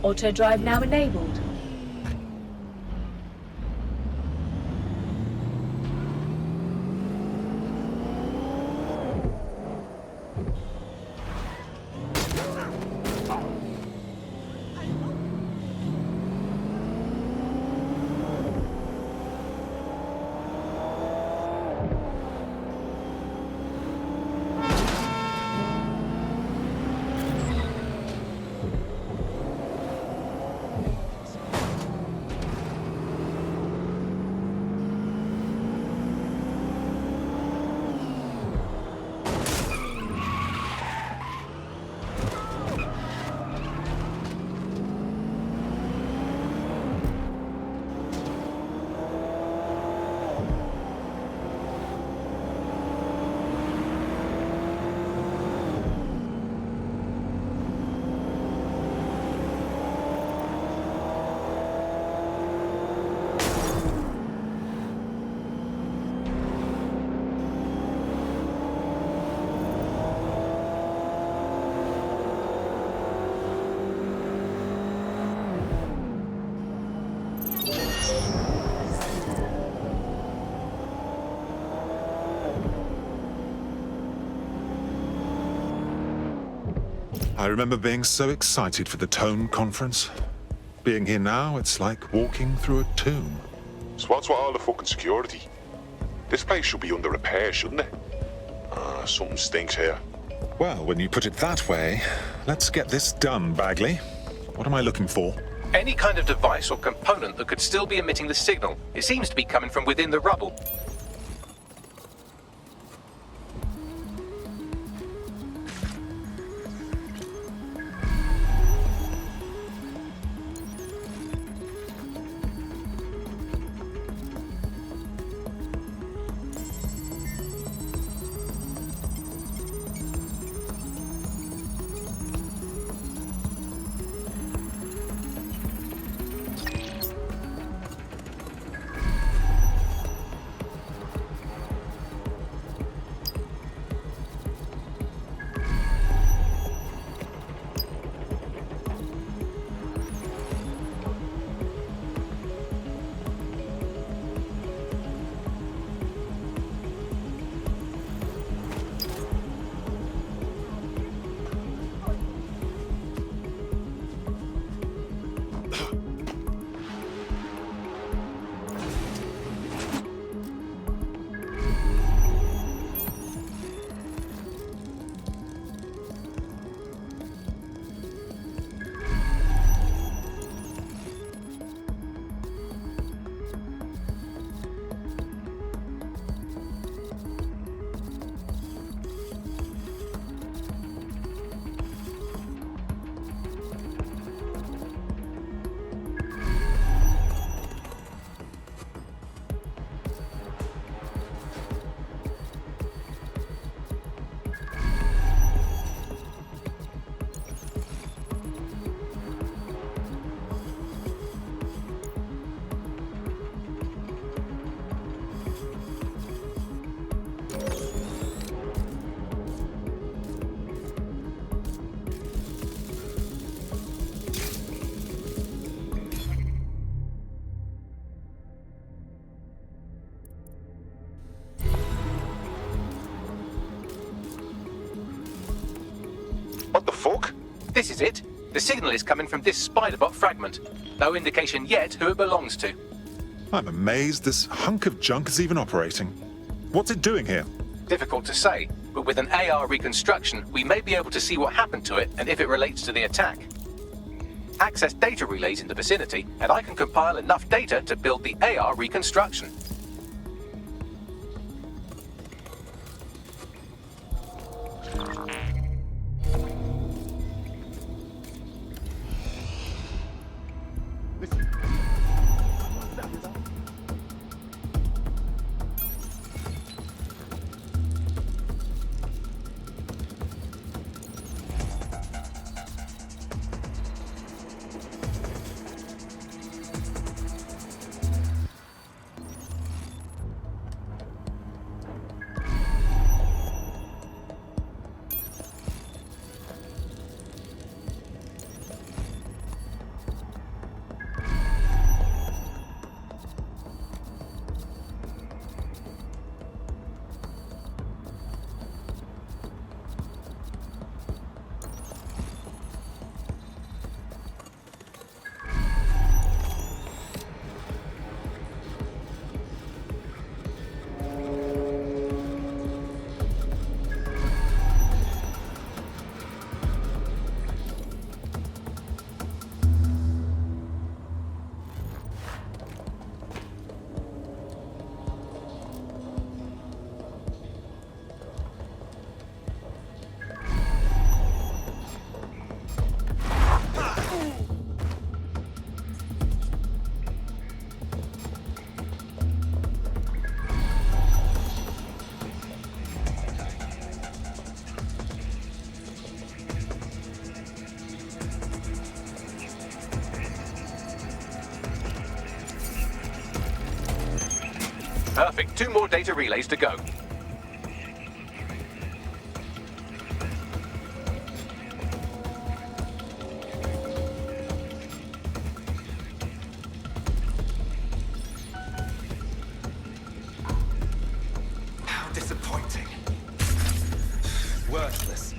Auto drive now enabled. I remember being so excited for the Tone conference. Being here now, it's like walking through a tomb. So what's with all the fucking security? This place should be under repair, shouldn't it? Something stinks here. Well, when you put it that way, let's get this done, Bagley. What am I looking for? Any kind of device or component that could still be emitting the signal. It seems to be coming from within the rubble. What the fuck? This is it. The signal is coming from this spider-bot fragment. No indication yet who it belongs to. I'm amazed this hunk of junk is even operating. What's it doing here? Difficult to say, but with an AR reconstruction, we may be able to see what happened to it and if it relates to the attack. Access data relays in the vicinity, and I can compile enough data to build the AR reconstruction. Perfect. 2 more data relays to go. How disappointing. Worthless.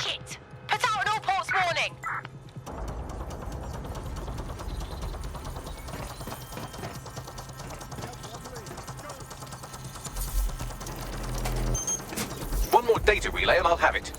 Shit! Put out an all ports warning! One more data relay and I'll have it.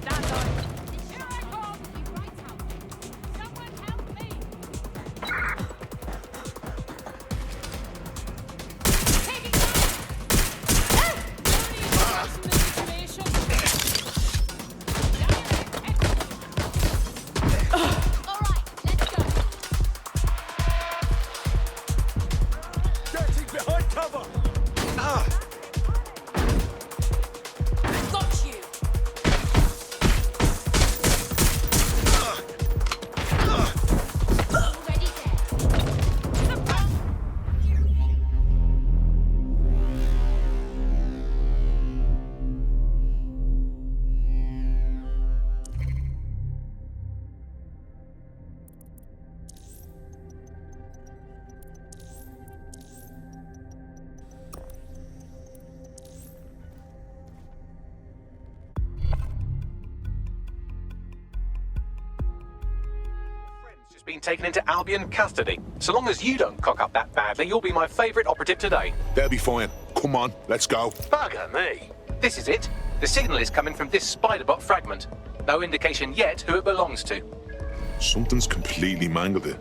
Stand on! Here I come! Be right out! Someone help me! Taking fire! Alright, let's go! Getting behind cover! Got you! Already there. Just been taken into Albion custody. So long as you don't cock up that badly, you'll be my favourite operative today. They'll be fine. Come on, let's go. Bugger me. This is it. The signal is coming from this Spiderbot fragment. No indication yet who it belongs to. Something's completely mangled it.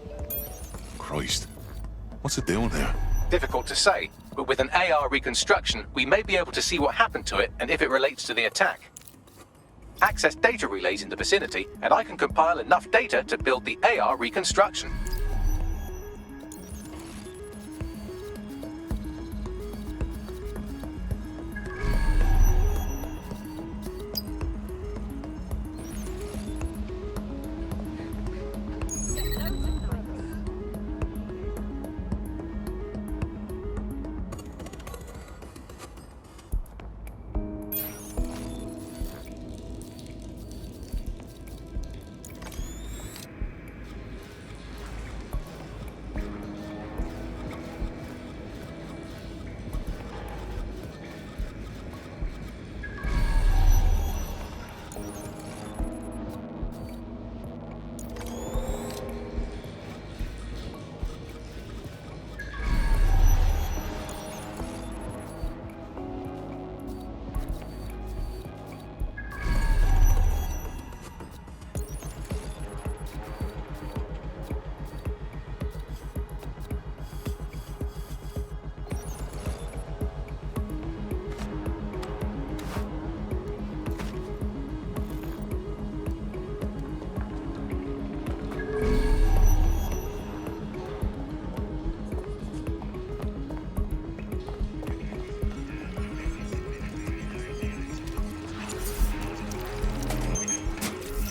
Christ. What's it doing there? Difficult to say, but with an AR reconstruction, we may be able to see what happened to it and if it relates to the attack. Access data relays in the vicinity, and I can compile enough data to build the AR reconstruction.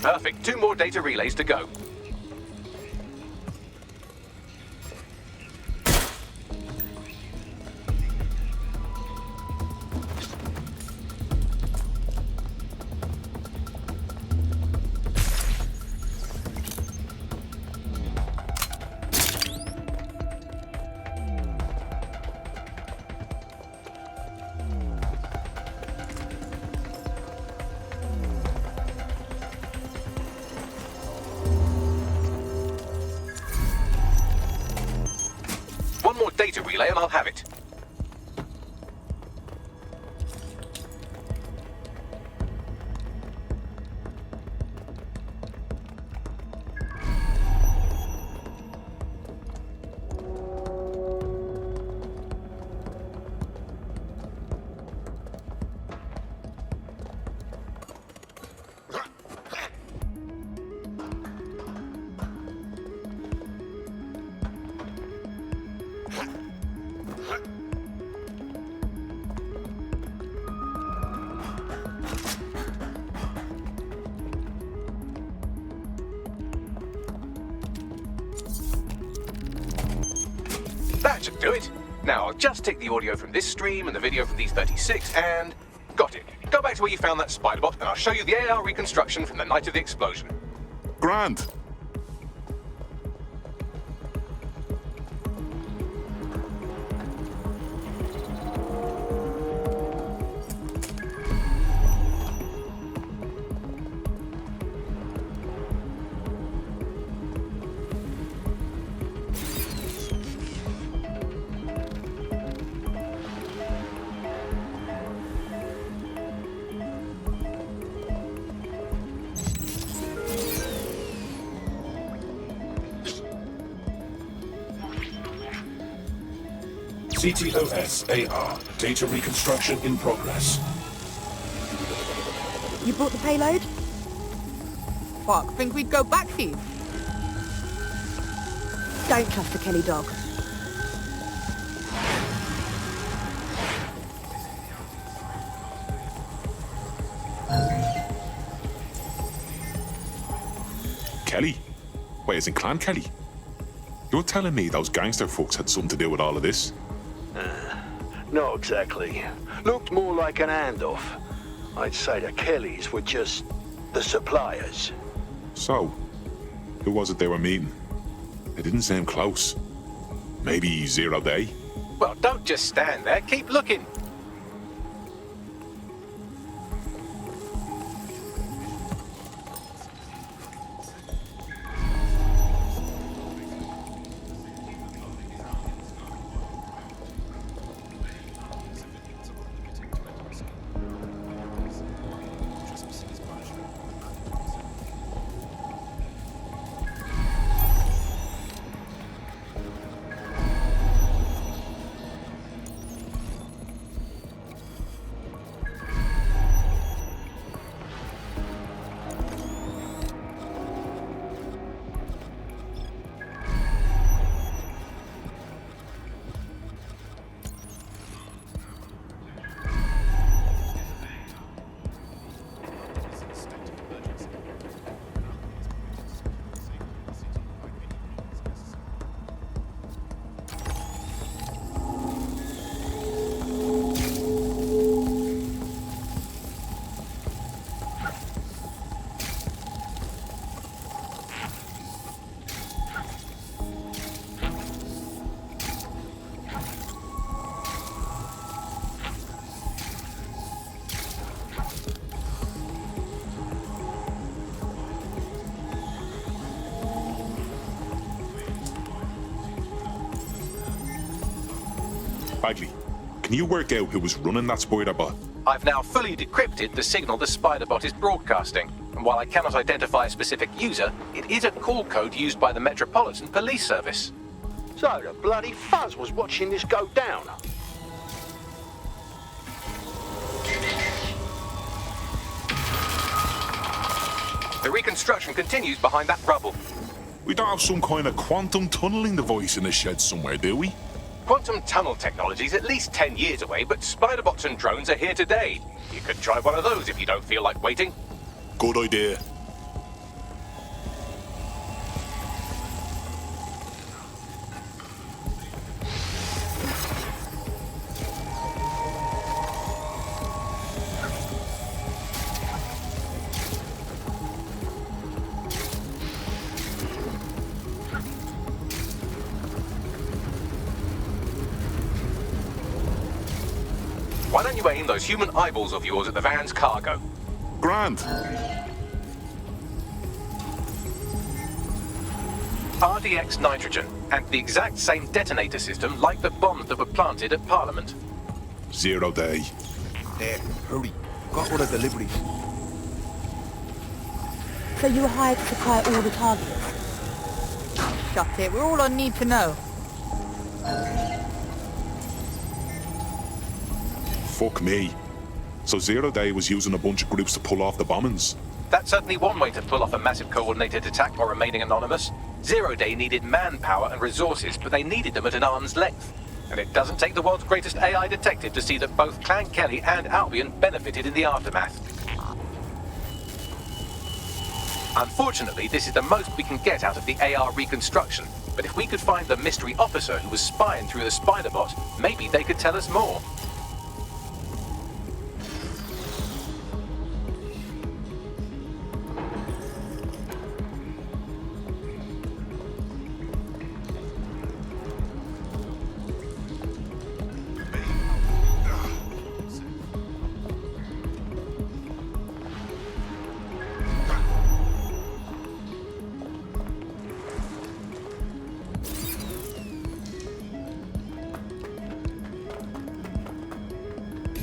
Perfect. 2 more data relays to go. data relay and I'll have it. That should do it. Now, I'll just take the audio from this stream and the video from these 36 and... Got it. Go back to where you found that spider bot and I'll show you the AR reconstruction from the night of the explosion. Grand. CTOS AR. Data reconstruction in progress. You brought the payload? Fuck, think we'd go back for you? Don't trust the Kelly dog. Kelly? Wait, isn't Clan Kelly? You're telling me those gangster folks had something to do with all of this? Not exactly. Looked more like an handoff. I'd say the Kellys were just the suppliers. So, who was it they were meeting? They didn't seem close. Maybe Zero Day? Well, don't just stand there. Keep looking. Bagley, can you work out who was running that spider bot? I've now fully decrypted the signal the spider bot is broadcasting. And while I cannot identify a specific user, it is a call code used by the Metropolitan Police Service. So the bloody fuzz was watching this go down. The reconstruction continues behind that rubble. We don't have some kind of quantum tunneling device in the shed somewhere, do we? Quantum tunnel technology is at least 10 years away, but spider bots and drones are here today. You could try one of those if you don't feel like waiting. Good idea. Why don't you aim those human eyeballs of yours at the van's cargo? Grand. RDX nitrogen, and the exact same detonator system like the bombs that were planted at Parliament. 0 day. There, hurry. Got all the deliveries. So you were hired to supply all the targets? Shut it. We're all on need to know. Fuck me. So 0 day was using a bunch of groups to pull off the bombings. That's certainly one way to pull off a massive coordinated attack while remaining anonymous. 0 day needed manpower and resources, but they needed them at an arm's length. And it doesn't take the world's greatest AI detective to see that both Clan Kelly and Albion benefited in the aftermath. Unfortunately, this is the most we can get out of the AR reconstruction, but if we could find the mystery officer who was spying through the spider bot, maybe they could tell us more.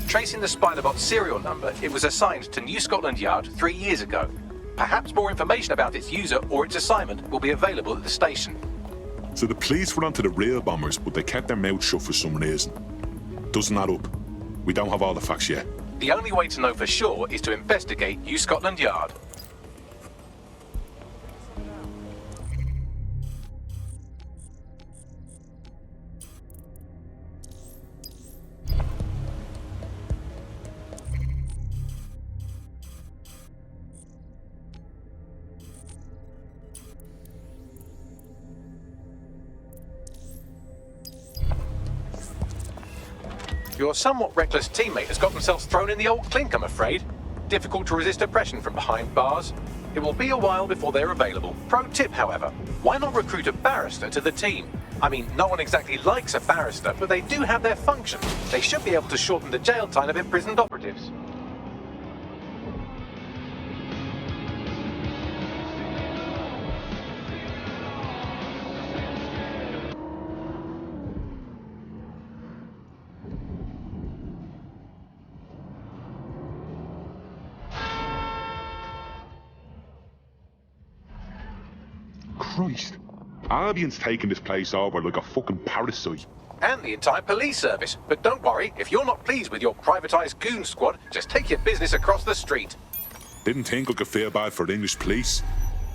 Tracing the Spiderbot's serial number, it was assigned to New Scotland Yard 3 years ago. Perhaps more information about its user or its assignment will be available at the station. So the police were onto the real bombers, but they kept their mouths shut for some reason. Doesn't add up. We don't have all the facts yet. The only way to know for sure is to investigate New Scotland Yard. Your somewhat reckless teammate has got themselves thrown in the old clink, I'm afraid. Difficult to resist oppression from behind bars. It will be a while before they're available. Pro tip, however, why not recruit a barrister to the team? I mean, no one exactly likes a barrister, but they do have their function. They should be able to shorten the jail time of imprisoned operatives. Christ. Albion's taking this place over like a fucking parasite. And the entire police service. But don't worry, if you're not pleased with your privatized goon squad, just take your business across the street. Didn't think I could feel bad for the English police.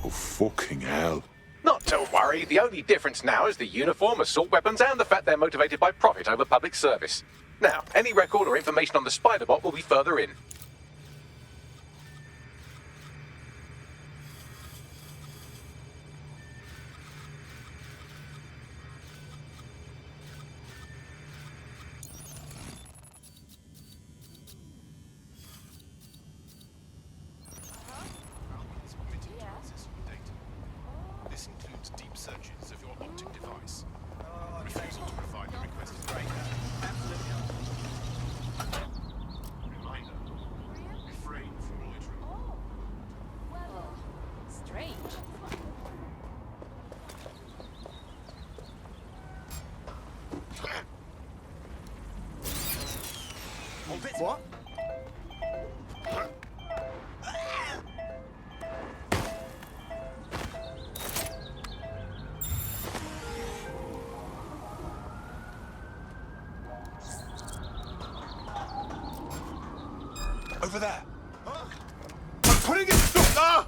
Oh, fucking hell. Not to worry, the only difference now is the uniform, assault weapons, and the fact they're motivated by profit over public service. Now, any record or information on the Spiderbot will be further in. This includes deep searches of your optic device. Refusal to provide the requested data. Reminder. Refrain from loitering. Well, strange. What? Over there. I'm putting it stuck. Ah!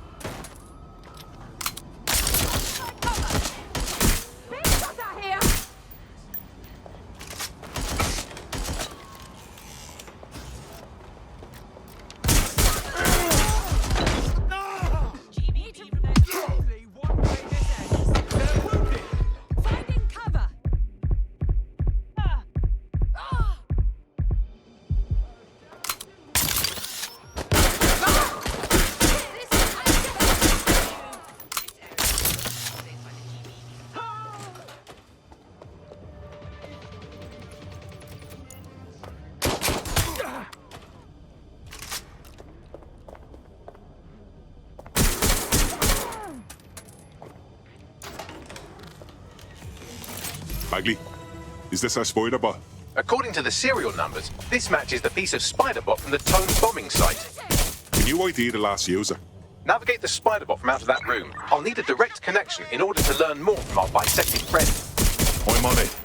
Got out here! Finding cover! Bagley, is this our spider bot? According to the serial numbers, this matches the piece of spider-bot from the Tone bombing site. Can you ID the last user? Navigate the spider-bot from out of that room. I'll need a direct connection in order to learn more from our bisected friend. I'm on it.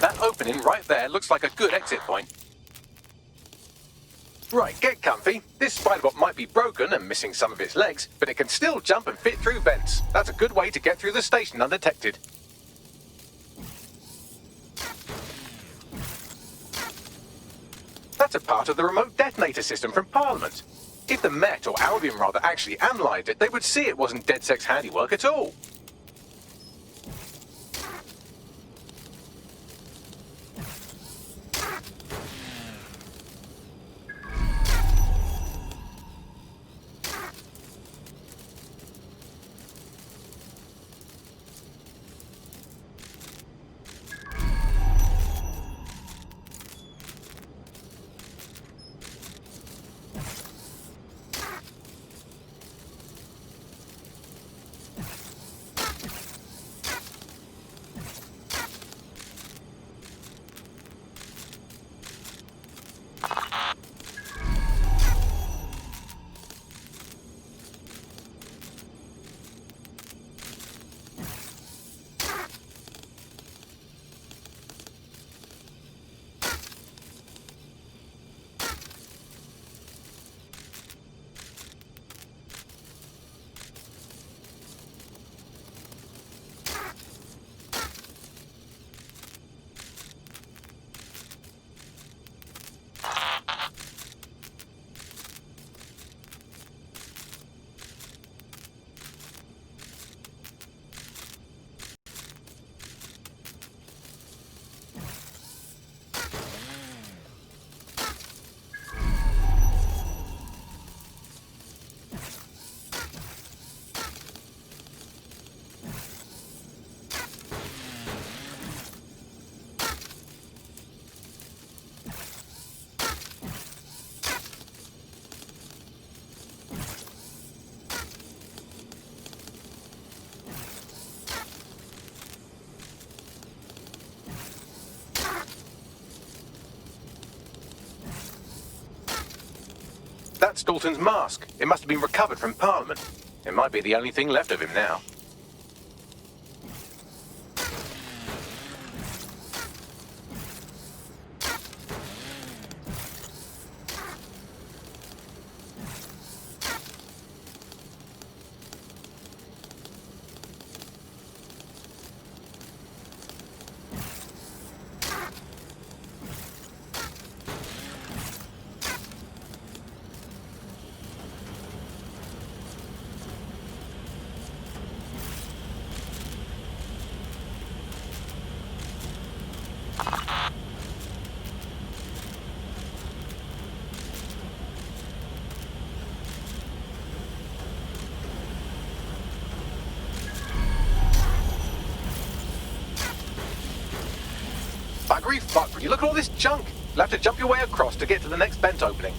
That opening right there looks like a good exit point. Right, get comfy. This spider-bot might be broken and missing some of its legs, but it can still jump and fit through vents. That's a good way to get through the station undetected. That's a part of the remote detonator system from Parliament. If the Met, or Albion rather, actually analysed it, they would see it wasn't DedSec's handiwork at all. That's Dalton's mask. It must have been recovered from Parliament. It might be the only thing left of him now. Buggery, look at all this junk. You'll have to jump your way across to get to the next vent opening.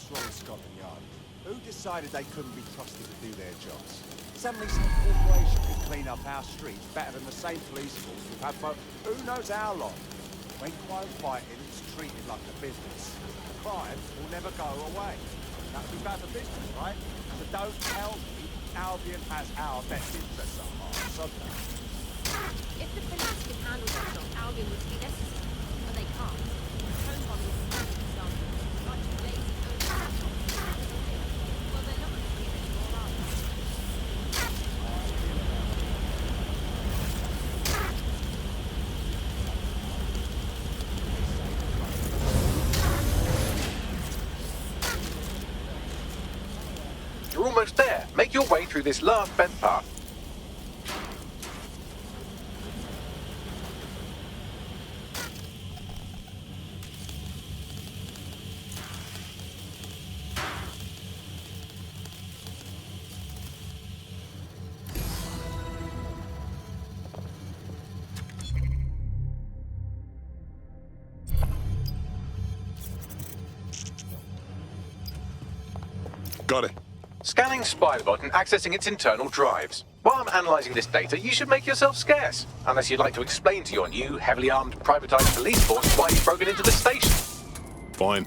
Wrong with Scotland Yard? Who decided they couldn't be trusted to do their jobs? Suddenly some corporation could clean up our streets better than the same police force we've had for who knows how long. When crime fighting is treated like a business, crime will never go away. That would be bad for business, right? So don't tell me Albion has our best interests at heart, Sunday. If the police could handle the shot, Albion would be necessary. But they can't. Home bombing is standing some. Bunch of lazy well, they're not going to be anymore, are they? You're almost there. Make your way through this last bent path. Got it. Scanning Spiderbot and accessing its internal drives. While I'm analysing this data, you should make yourself scarce. Unless you'd like to explain to your new, heavily armed, privatised police force why you've broken into the station. Fine.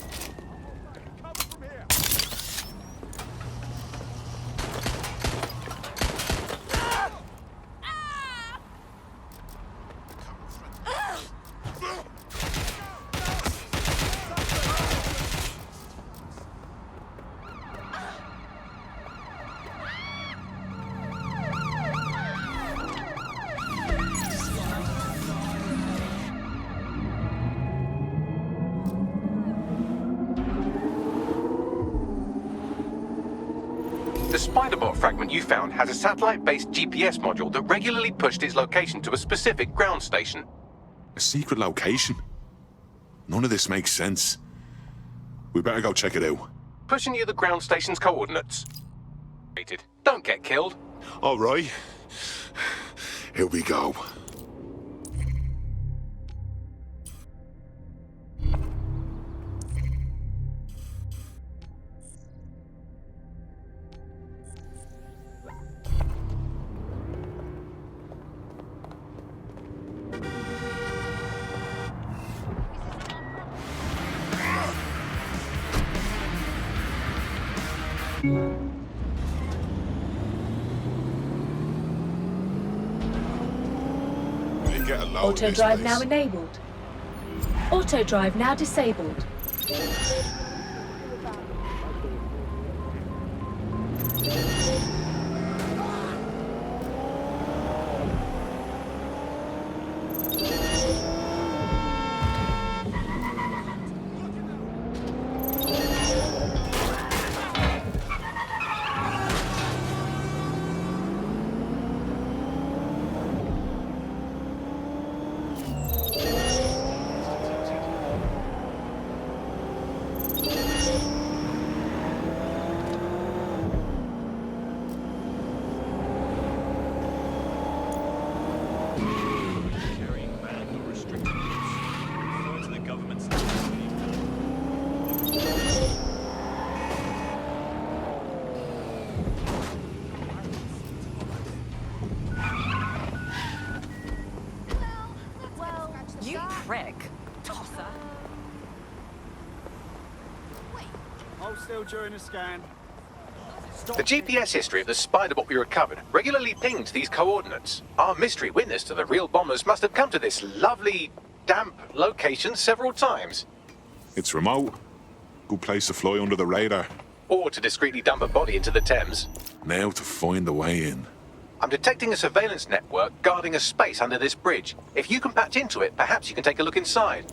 The Spiderbot fragment you found has a satellite-based GPS module that regularly pushed its location to a specific ground station. A secret location? None of this makes sense. We better go check it out. Pushing you the ground station's coordinates. Don't get killed. All right. Here we go. Auto drive now enabled. Auto drive now disabled. You prick, tosser. Hold still during the scan. The GPS history of the Spiderbot we recovered regularly pinged these coordinates. Our mystery witness to the real bombers must have come to this lovely, damp location several times. It's remote. Good place to fly under the radar. Or to discreetly dump a body into the Thames. Now to find the way in. I'm detecting a surveillance network guarding a space under this bridge. If you can patch into it, perhaps you can take a look inside.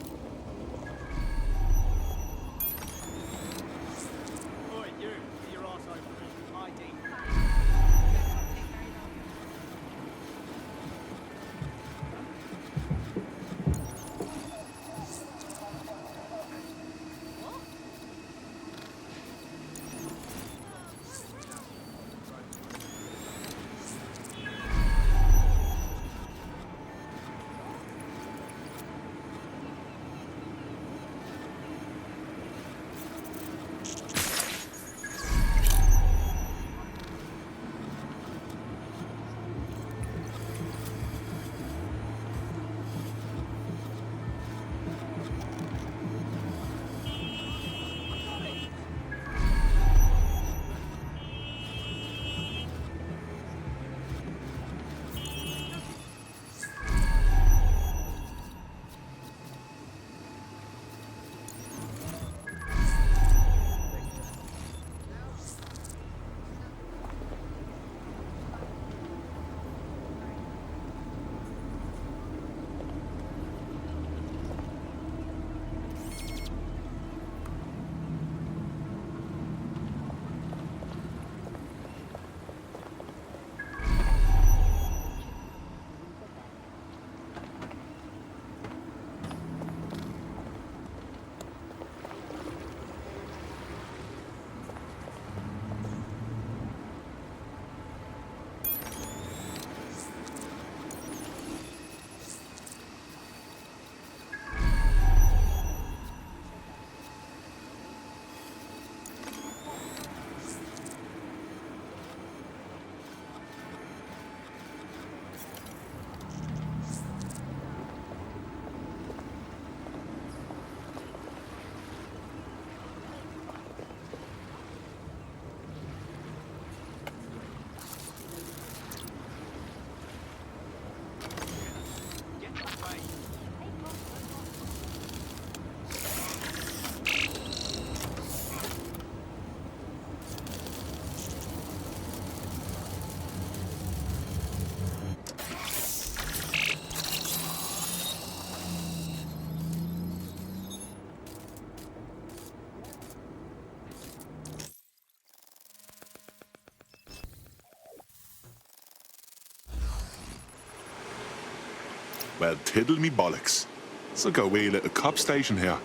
Well, tiddle me bollocks. It's like a wee little cop station here.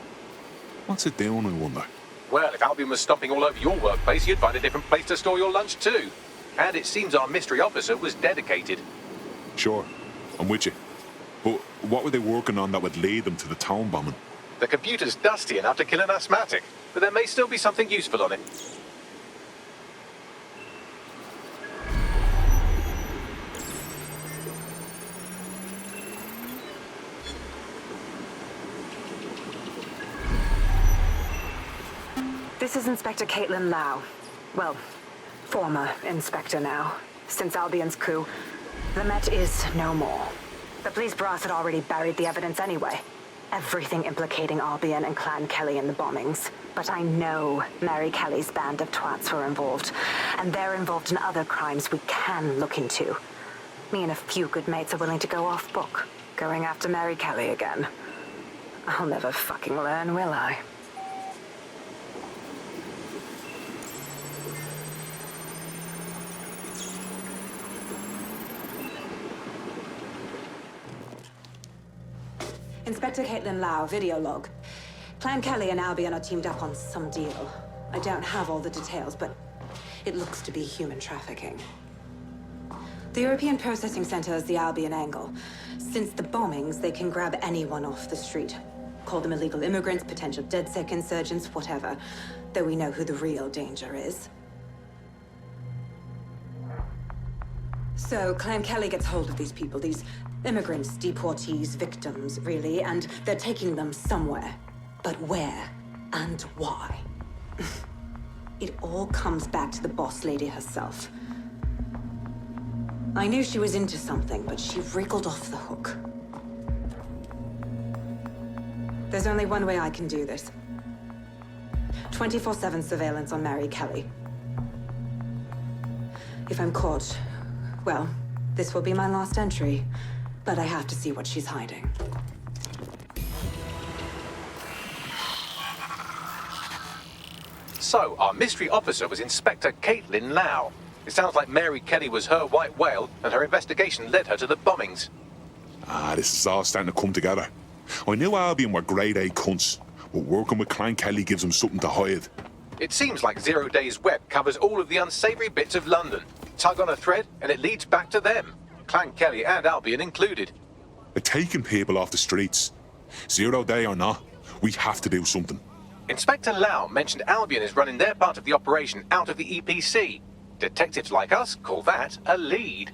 What's it doing, I wonder? Well, if Albion was stomping all over your workplace, you'd find a different place to store your lunch too. And it seems our mystery officer was dedicated. Sure, I'm with you. But what were they working on that would lead them to the town bombing? The computer's dusty enough to kill an asthmatic, but there may still be something useful on it. This is Inspector Caitlin Lau. Well, former inspector now. Since Albion's coup, the Met is no more. The police brass had already buried the evidence anyway. Everything implicating Albion and Clan Kelly in the bombings. But I know Mary Kelly's band of twats were involved, and they're involved in other crimes we can look into. Me and a few good mates are willing to go off book, going after Mary Kelly again. I'll never fucking learn, will I? Inspector Caitlin Lau, video log. Clan Kelly and Albion are teamed up on some deal. I don't have all the details, but it looks to be human trafficking. The European Processing Center is the Albion angle. Since the bombings, they can grab anyone off the street. Call them illegal immigrants, potential DedSec insurgents, whatever. Though we know who the real danger is. So, Clan Kelly gets hold of these people, these immigrants, deportees, victims, really, and they're taking them somewhere. But where and why? It all comes back to the boss lady herself. I knew she was into something, but she wriggled off the hook. There's only one way I can do this. 24/7 surveillance on Mary Kelly. If I'm caught, well, this will be my last entry. But I have to see what she's hiding. So, our mystery officer was Inspector Caitlin Lau. It sounds like Mary Kelly was her white whale, and her investigation led her to the bombings. This is all starting to come together. I knew Albion were grade A cunts, but working with Clan Kelly gives them something to hide. It seems like 0 Days Web covers all of the unsavory bits of London. Tug on a thread, and it leads back to them. Clan Kelly and Albion included. They're taking people off the streets. 0 Day or not, we have to do something. Inspector Lau mentioned Albion is running their part of the operation out of the EPC. Detectives like us call that a lead.